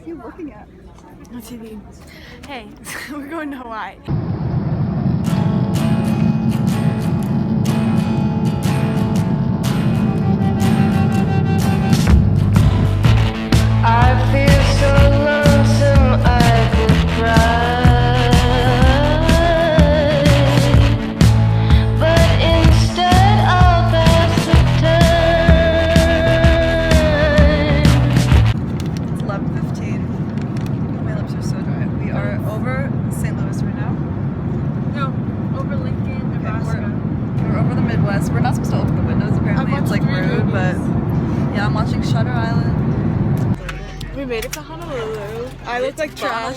What are you looking at? On TV. Hey, we're going to Hawaii. I feel so lonesome I could cry, but instead I'll pass the time. It's 11:15. My lips are so dry. We are over St. Louis right now. No, over Lincoln, Nebraska. We're over the Midwest. We're not supposed to open the windows apparently. It's like rude, but yeah, I'm watching Shutter Island. We made it to Honolulu. I look like trash.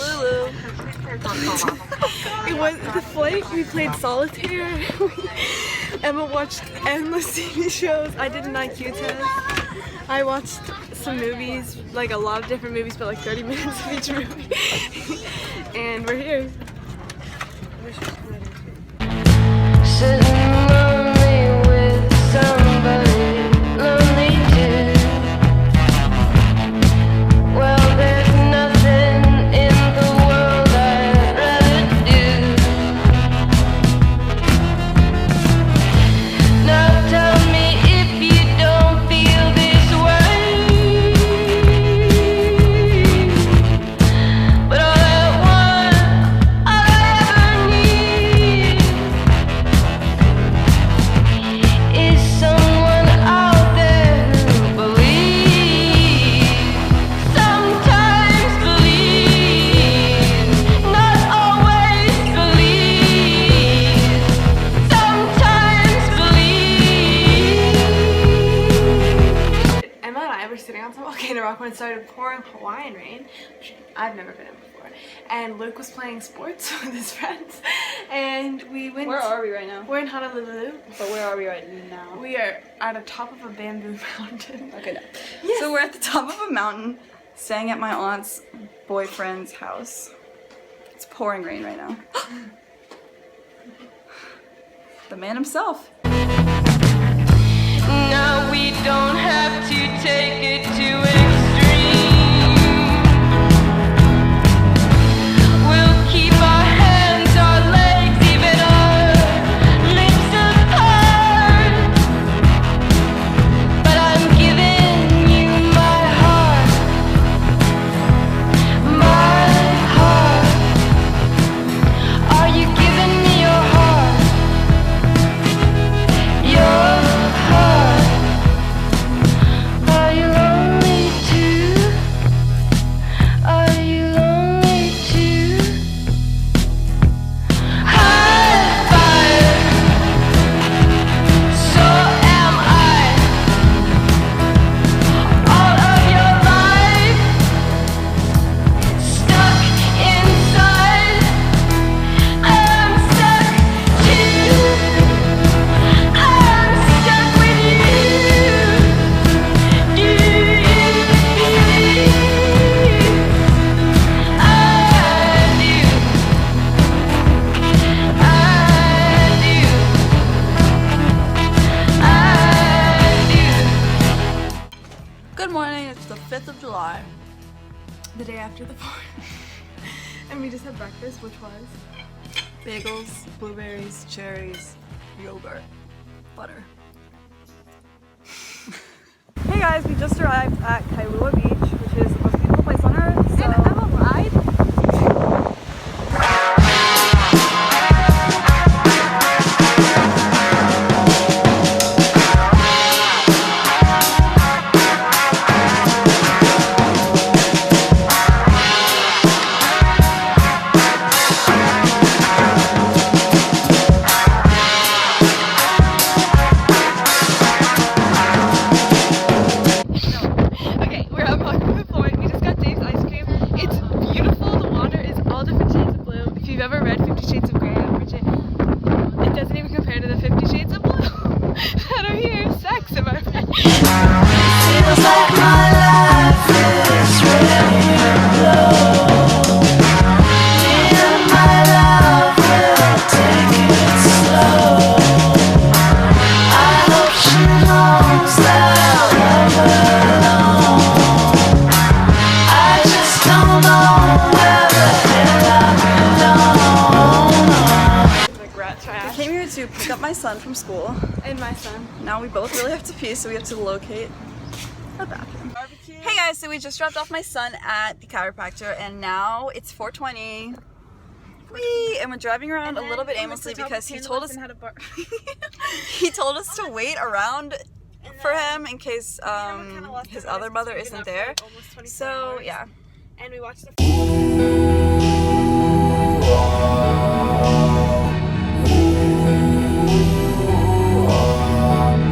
It was the flight. We played solitaire. Emma watched endless TV shows. I did an IQ test. I watched some movies, like a lot of different movies, but like 30 minutes of each movie. And we're here. Sitting lonely with somebody lonely too. Well, there's nothing in the world I'd rather do. Now tell me if you don't feel this way. But all I want, all I ever need is someone out there who believes. Sometimes believes, not always believes. Sometimes believes. Emma and I were sitting on some volcano rock when it started pouring Hawaiian rain, which I've never been in before. And Luke was playing sports with his friends, and we went. Where are we right now? We're in Honolulu. But where are we right now? We are at the top of a bamboo mountain. Okay, no. Yes. So we're at the top of a mountain, staying at my aunt's boyfriend's house. It's pouring rain right now. The man himself. Now we don't have to take it to extreme. We'll keep our hands, our legs, even our lips apart. But I'm giving you my heart. My heart. Are you giving me your heart? Your heart. Are you lonely too? Are you lonely too? High five. So am I. All of your life stuck inside. I'm stuck too. I'm stuck with you. Do you believe? I do. I do. I do. Good morning, it's the 5th of July. The day after the 4th. And we just had breakfast, which was Bagels, blueberries, cherries, yogurt, butter. Hey guys, we just arrived at Kailua Beach, which is the most beautiful place on earth. So and Emma lied. Okay, we're at Mock my son from school. And my son. Now we both really have to pee, so we have to locate a bathroom. Barbecue. Hey guys, so we just dropped off my son at the chiropractor and now it's 4:20. Whee! And we're driving around a little bit aimlessly because he told us he told us to wait around for him in case his other mother isn't there. So yeah. And we watched the